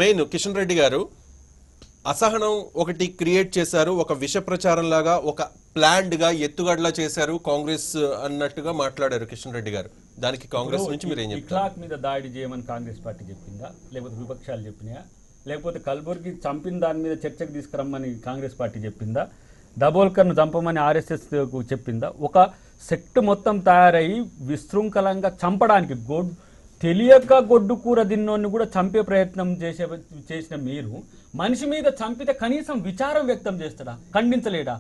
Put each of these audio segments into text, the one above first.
Main Kishan Reddy గారు అసహనం ఒకటి క్రియేట్ చేశారు, ఒక విష ప్రచారం లాగా, ఒక ప్లాన్డ్ గా ఎత్తుగడలా చేశారు కాంగ్రెస్ అన్నట్టుగా మాట్లాడారు కిషన్ రెడ్డి గారు. దానికి కాంగ్రెస్ నుంచి మీరు ఏం చెప్తారు? ఇఖ్లాక్ మీద దాడి చేయమని కాంగ్రెస్ పార్టీ చెప్పిందా, లేకపోతే విపక్షాలు చెప్పినాయా, లేకపోతే కల్బుర్గి చంపిన దాని మీద చర్చకు తీసుకురమ్మని కాంగ్రెస్ పార్టీ చెప్పిందా, దబోల్కర్ను చంపమని ఆర్ఎస్ఎస్ చెప్పిందా? ఒక సెక్ట్ మొత్తం తయారయ్యి విశృంఖలంగా చంపడానికి తెలియక గొడ్డు కూర దిన్నోని కూడా చంపే ప్రయత్నం చేసిన మీరు మనిషి మీద చంపితే కనీసం విచారం వ్యక్తం చేస్తాడా, ఖండించలేడా?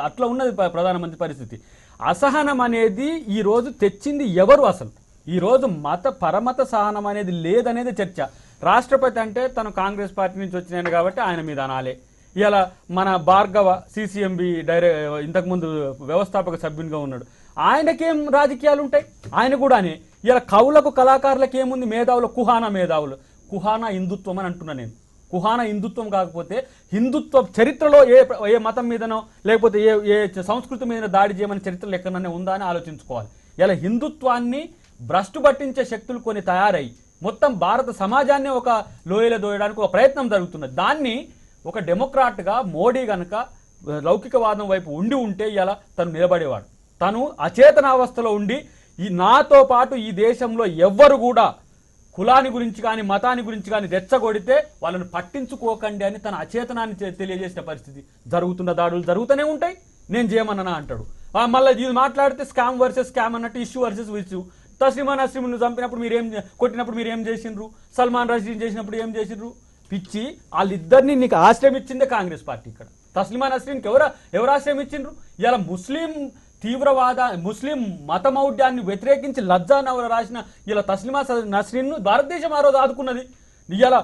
అట్లా ఉన్నది ప్రధానమంత్రి పరిస్థితి. అసహనం అనేది ఈరోజు తెచ్చింది ఎవరు? అసలు ఈరోజు పరమత సహనం అనేది లేదనేది చర్చ. రాష్ట్రపతి అంటే తను కాంగ్రెస్ పార్టీ నుంచి వచ్చినాను కాబట్టి ఆయన మీద అనాలే. ఇలా మన భార్గవ సిసిఎంబి ఇంతకుముందు వ్యవస్థాపక సభ్యునిగా ఉన్నాడు, ఆయనకేం రాజకీయాలు ఉంటాయి? ఆయన కూడానే ఇలా కవులకు కళాకారులకు ఏముంది? మేధావులు, కుహానా హిందుత్వం అని అంటున్నా నేను. కుహానా హిందుత్వం కాకపోతే హిందుత్వ చరిత్రలో ఏ మతం మీదనో లేకపోతే ఏ సంస్కృతి మీద దాడి చేయమని చరిత్రలో ఎక్కడనే ఉందా అని ఆలోచించుకోవాలి. ఇలా హిందుత్వాన్ని భ్రష్టు పట్టించే శక్తులు కొన్ని తయారై మొత్తం భారత సమాజాన్ని ఒక లోయలో దోయడానికి ఒక ప్రయత్నం జరుగుతున్నది. దాన్ని ఒక డెమోక్రాట్గా మోడీ గనక లౌకికవాదం వైపు ఉంటే ఇలా తను నిలబడేవాడు. తను అచేతనావస్థలో ఉండి నాతో పాటు ఈ దేశంలో ఎవ్వరు కూడా కులాన్ని గురించి కానీ మతాన్ని గురించి కానీ రెచ్చగొడితే వాళ్ళని పట్టించుకోకండి అని తన అచేతనాన్ని తెలియజేసిన పరిస్థితి. జరుగుతున్న దాడులు జరుగుతూనే ఉంటాయి, నేను చేయమన్నా అంటాడు. మళ్ళీ ఇది మాట్లాడితే స్కామ్ వర్సెస్ స్కామ్ అన్నట్టు, ఇష్యూ వర్సెస్ ఇష్యూ. తస్లిమా నస్రీన్ను చంపినప్పుడు కొట్టినప్పుడు మీరు ఏం చేసిండ్రు? సల్మాన్ రషీద్ చేసినప్పుడు ఏం చేసిండ్రు? పిచ్చి. వాళ్ళిద్దరిని నీకు ఆశ్రయం ఇచ్చిందే కాంగ్రెస్ పార్టీ. ఇక్కడ తస్లిమా నస్రీన్కి ఎవరు ఆశ్రయం ఇచ్చిండ్రు? ఇలా ముస్లిం ముస్లిం మతమౌఢ్యాన్ని వ్యతిరేకించి లజ్జా నవల రాసిన ఇలా తస్లిమా నస్రీన్ను భారతదేశం ఆ రోజు ఆదుకున్నది. ఇలా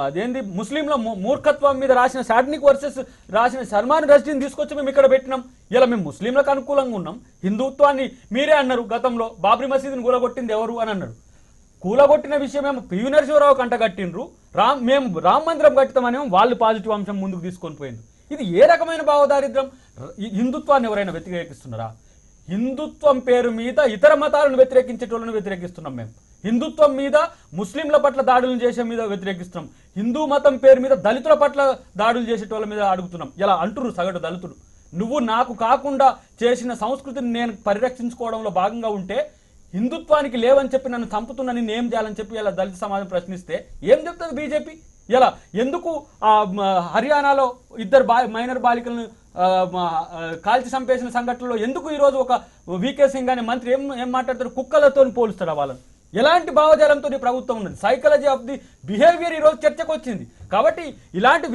అదేంది ముస్లింల మూర్ఖత్వం మీద రాసిన సాడ్నిక్ వర్సెస్ రాసిన సల్మాన్ రషీద్ని తీసుకొచ్చి మేము ఇక్కడ పెట్టినాం. ఇలా మేము ముస్లింలకు అనుకూలంగా ఉన్నాం. హిందుత్వాన్ని మీరే అన్నారు గతంలో, బాబ్రీ మసీదుని కూలగొట్టింది ఎవరు అని అన్నారు. కూలగొట్టిన విషయం ఏమో పివి నరసింహరావు కంట కట్టిండ్రు. మేము రామ మందిరం కట్టుతామనేమో వాళ్ళు పాజిటివ్ అంశం ముందుకు తీసుకొని పోయింది. ఇది ఏ రకమైన భావదారిద్ర్యం? హిందుత్వాన్ని ఎవరైనా వ్యతిరేకిస్తున్నారా? హిందుత్వం పేరు మీద ఇతర మతాలను వ్యతిరేకించేటోళ్ళని వ్యతిరేకిస్తున్నాం మేము. హిందుత్వం మీద ముస్లింల పట్ల దాడులు చేసే మీద వ్యతిరేకిస్తున్నాం. హిందూ మతం పేరు మీద దళితుల పట్ల దాడులు చేసేటోళ్ళ మీద అడుగుతున్నాం. ఇలా అంటున్నారు సగటు దళితుడు. నువ్వు నాకు కాకుండా చేసిన సంస్కృతిని నేను పరిరక్షించుకోవడంలో భాగంగా ఉంటే హిందుత్వానికి లేవని చెప్పి నన్ను చంపుతున్నా, నిన్ను ఏం చేయాలని చెప్పి ఇలా దళిత సమాజం ప్రశ్నిస్తే ఏం చెప్తుంది బీజేపీ? ఇలా ఎందుకు హర్యానాలో ఇద్దరు మైనర్ బాలికలను కాల్చి చంపేసిన సంఘటనలో ఎందుకు ఈరోజు ఒక వికే సింగ్ అనే మంత్రి ఏం మాట్లాడతారు? కుక్కలతో పోలుస్తాడు వాళ్ళని. ఎలాంటి భావజాలంతో ప్రభుత్వం ఉన్నది? సైకాలజీ ఆఫ్ ది బిహేవియర్ ఈరోజు చర్చకు వచ్చింది. కాబట్టి ఇలాంటి